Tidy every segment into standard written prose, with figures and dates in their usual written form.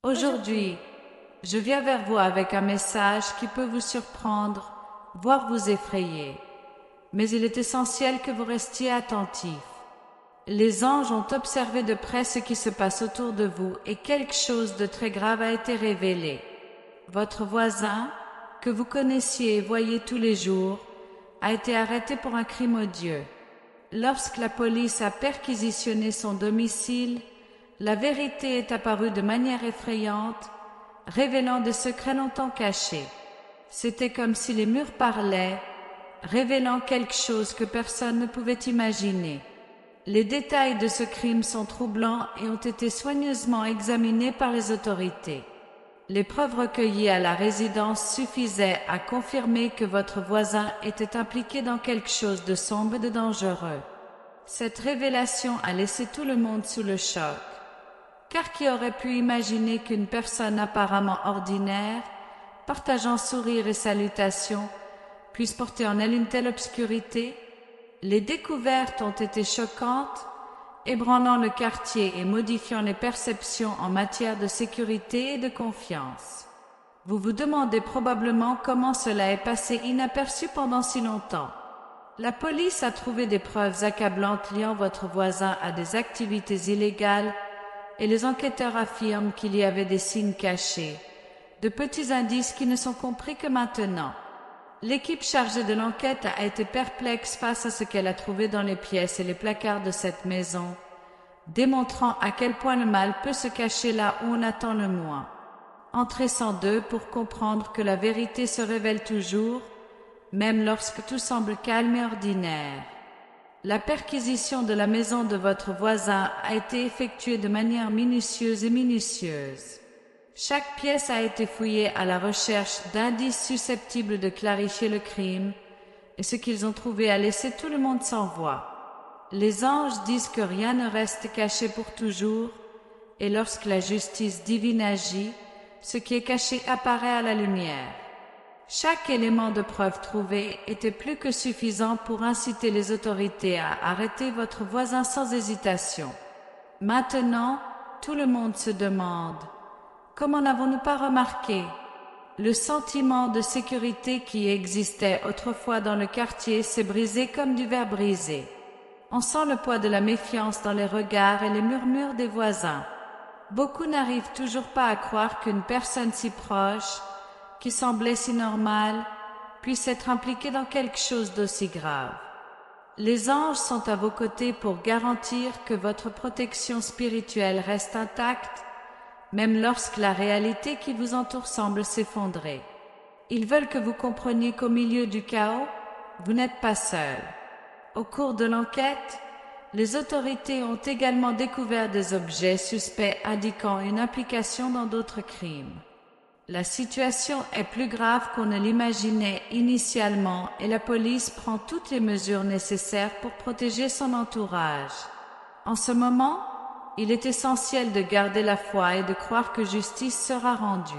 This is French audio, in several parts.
Aujourd'hui, je viens vers vous avec un message qui peut vous surprendre, voire vous effrayer. Mais il est essentiel que vous restiez attentifs. Les anges ont observé de près ce qui se passe autour de vous et quelque chose de très grave a été révélé. Votre voisin, que vous connaissiez et voyez tous les jours, a été arrêté pour un crime odieux. Lorsque la police a perquisitionné son domicile, la vérité est apparue de manière effrayante, révélant des secrets longtemps cachés. C'était comme si les murs parlaient, révélant quelque chose que personne ne pouvait imaginer. Les détails de ce crime sont troublants et ont été soigneusement examinés par les autorités. Les preuves recueillies à la résidence suffisaient à confirmer que votre voisin était impliqué dans quelque chose de sombre et de dangereux. Cette révélation a laissé tout le monde sous le choc. Car qui aurait pu imaginer qu'une personne apparemment ordinaire, partageant sourires et salutations, puisse porter en elle une telle obscurité? Les découvertes ont été choquantes, ébranlant le quartier et modifiant les perceptions en matière de sécurité et de confiance. Vous vous demandez probablement comment cela est passé inaperçu pendant si longtemps. La police a trouvé des preuves accablantes liant votre voisin à des activités illégales et les enquêteurs affirment qu'il y avait des signes cachés, de petits indices qui ne sont compris que maintenant. L'équipe chargée de l'enquête a été perplexe face à ce qu'elle a trouvé dans les pièces et les placards de cette maison, démontrant à quel point le mal peut se cacher là où on attend le moins. Entrez sans deux pour comprendre que la vérité se révèle toujours, même lorsque tout semble calme et ordinaire. La perquisition de la maison de votre voisin a été effectuée de manière minutieuse et minutieuse. Chaque pièce a été fouillée à la recherche d'indices susceptibles de clarifier le crime, et ce qu'ils ont trouvé a laissé tout le monde sans voix. Les anges disent que rien ne reste caché pour toujours, et lorsque la justice divine agit, ce qui est caché apparaît à la lumière. Chaque élément de preuve trouvé était plus que suffisant pour inciter les autorités à arrêter votre voisin sans hésitation. Maintenant, tout le monde se demande: comment n'avons-nous pas remarqué? Le sentiment de sécurité qui existait autrefois dans le quartier s'est brisé comme du verre brisé. On sent le poids de la méfiance dans les regards et les murmures des voisins. Beaucoup n'arrivent toujours pas à croire qu'une personne si proche, qui semblait si normale, puisse être impliquée dans quelque chose d'aussi grave. Les anges sont à vos côtés pour garantir que votre protection spirituelle reste intacte, même lorsque la réalité qui vous entoure semble s'effondrer. Ils veulent que vous compreniez qu'au milieu du chaos, vous n'êtes pas seul. Au cours de l'enquête, les autorités ont également découvert des objets suspects indiquant une implication dans d'autres crimes. La situation est plus grave qu'on ne l'imaginait initialement et la police prend toutes les mesures nécessaires pour protéger son entourage. En ce moment, il est essentiel de garder la foi et de croire que justice sera rendue.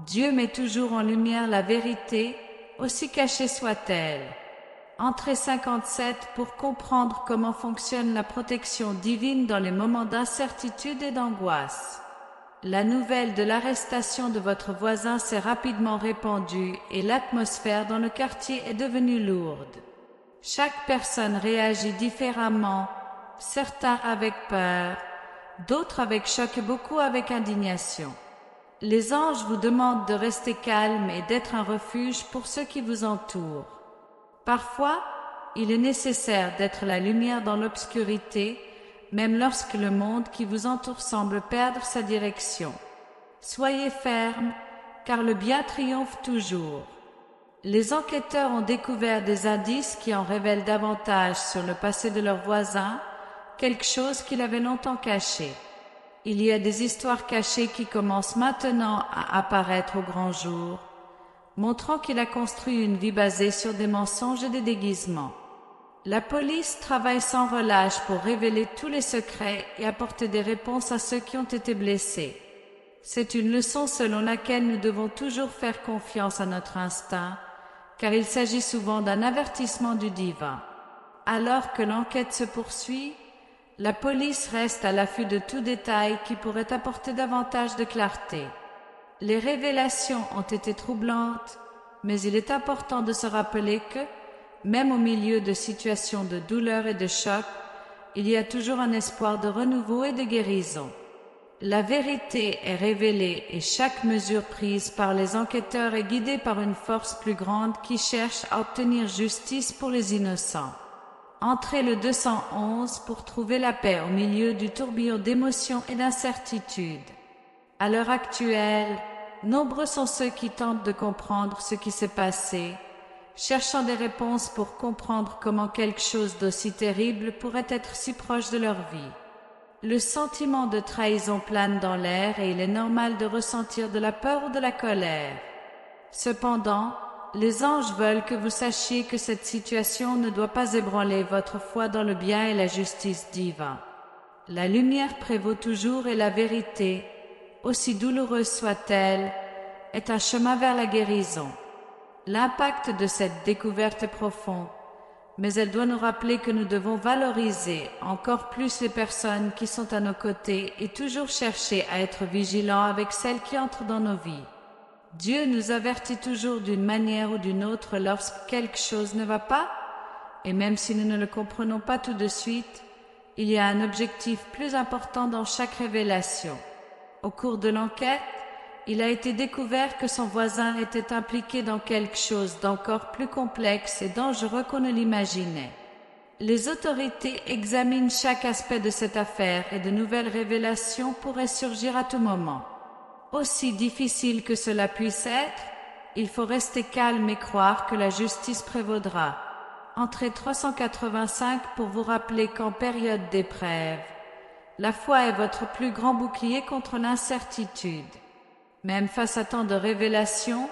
Dieu met toujours en lumière la vérité, aussi cachée soit-elle. Entrez 57 pour comprendre comment fonctionne la protection divine dans les moments d'incertitude et d'angoisse. La nouvelle de l'arrestation de votre voisin s'est rapidement répandue et l'atmosphère dans le quartier est devenue lourde. Chaque personne réagit différemment, certains avec peur, d'autres avec choc et beaucoup avec indignation. Les anges vous demandent de rester calme et d'être un refuge pour ceux qui vous entourent. Parfois, il est nécessaire d'être la lumière dans l'obscurité, même lorsque le monde qui vous entoure semble perdre sa direction. Soyez fermes, car le bien triomphe toujours. Les enquêteurs ont découvert des indices qui en révèlent davantage sur le passé de leurs voisins, quelque chose qu'il avait longtemps caché. Il y a des histoires cachées qui commencent maintenant à apparaître au grand jour, montrant qu'il a construit une vie basée sur des mensonges et des déguisements. La police travaille sans relâche pour révéler tous les secrets et apporter des réponses à ceux qui ont été blessés. C'est une leçon selon laquelle nous devons toujours faire confiance à notre instinct, car il s'agit souvent d'un avertissement du divin. Alors que l'enquête se poursuit, La police reste à l'affût de tout détail qui pourrait apporter davantage de clarté. Les révélations ont été troublantes, mais il est important de se rappeler que, même au milieu de situations de douleur et de choc, il y a toujours un espoir de renouveau et de guérison. La vérité est révélée et chaque mesure prise par les enquêteurs est guidée par une force plus grande qui cherche à obtenir justice pour les innocents. Entrez le 211 pour trouver la paix au milieu du tourbillon d'émotions et d'incertitudes. À l'heure actuelle, nombreux sont ceux qui tentent de comprendre ce qui s'est passé, cherchant des réponses pour comprendre comment quelque chose d'aussi terrible pourrait être si proche de leur vie. Le sentiment de trahison plane dans l'air et il est normal de ressentir de la peur ou de la colère. Cependant, les anges veulent que vous sachiez que cette situation ne doit pas ébranler votre foi dans le bien et la justice divine. La lumière prévaut toujours et la vérité, aussi douloureuse soit-elle, est un chemin vers la guérison. L'impact de cette découverte est profond, mais elle doit nous rappeler que nous devons valoriser encore plus les personnes qui sont à nos côtés et toujours chercher à être vigilants avec celles qui entrent dans nos vies. Dieu nous avertit toujours d'une manière ou d'une autre lorsque quelque chose ne va pas, et même si nous ne le comprenons pas tout de suite, il y a un objectif plus important dans chaque révélation. Au cours de l'enquête, il a été découvert que son voisin était impliqué dans quelque chose d'encore plus complexe et dangereux qu'on ne l'imaginait. Les autorités examinent chaque aspect de cette affaire et de nouvelles révélations pourraient surgir à tout moment. Aussi difficile que cela puisse être, il faut rester calme et croire que la justice prévaudra. Entrez 385 pour vous rappeler qu'en période d'épreuve, la foi est votre plus grand bouclier contre l'incertitude. Même face à tant de révélations,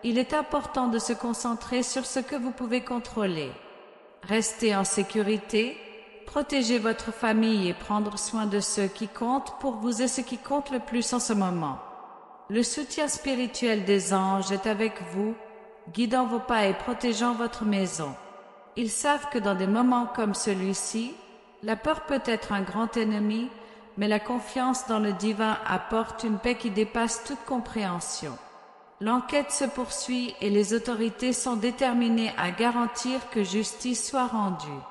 il est important de se concentrer sur ce que vous pouvez contrôler. Restez en sécurité, protégez votre famille et prendre soin de ceux qui comptent pour vous et ce qui compte le plus en ce moment. Le soutien spirituel des anges est avec vous, guidant vos pas et protégeant votre maison. Ils savent que dans des moments comme celui-ci, la peur peut être un grand ennemi, mais la confiance dans le divin apporte une paix qui dépasse toute compréhension. L'enquête se poursuit et les autorités sont déterminées à garantir que justice soit rendue.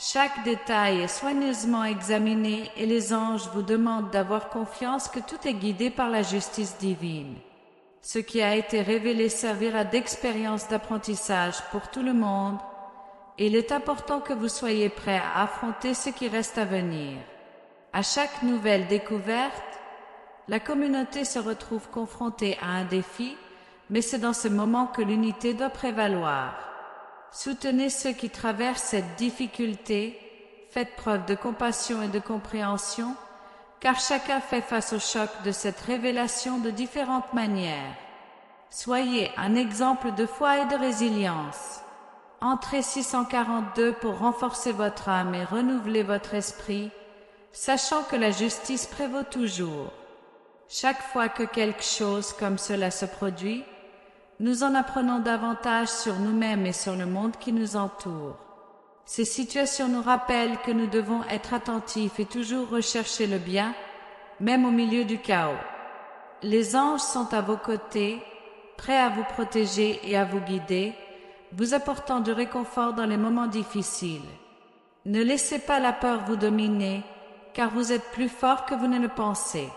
Chaque détail est soigneusement examiné et les anges vous demandent d'avoir confiance que tout est guidé par la justice divine. Ce qui a été révélé servira d'expérience d'apprentissage pour tout le monde et il est important que vous soyez prêts à affronter ce qui reste à venir. À chaque nouvelle découverte, la communauté se retrouve confrontée à un défi, mais c'est dans ce moment que l'unité doit prévaloir. Soutenez ceux qui traversent cette difficulté, faites preuve de compassion et de compréhension, car chacun fait face au choc de cette révélation de différentes manières. Soyez un exemple de foi et de résilience. Entrez 642 pour renforcer votre âme et renouveler votre esprit, sachant que la justice prévaut toujours. Chaque fois que quelque chose comme cela se produit, nous en apprenons davantage sur nous-mêmes et sur le monde qui nous entoure. Ces situations nous rappellent que nous devons être attentifs et toujours rechercher le bien, même au milieu du chaos. Les anges sont à vos côtés, prêts à vous protéger et à vous guider, vous apportant du réconfort dans les moments difficiles. Ne laissez pas la peur vous dominer, car vous êtes plus fort que vous ne le pensez.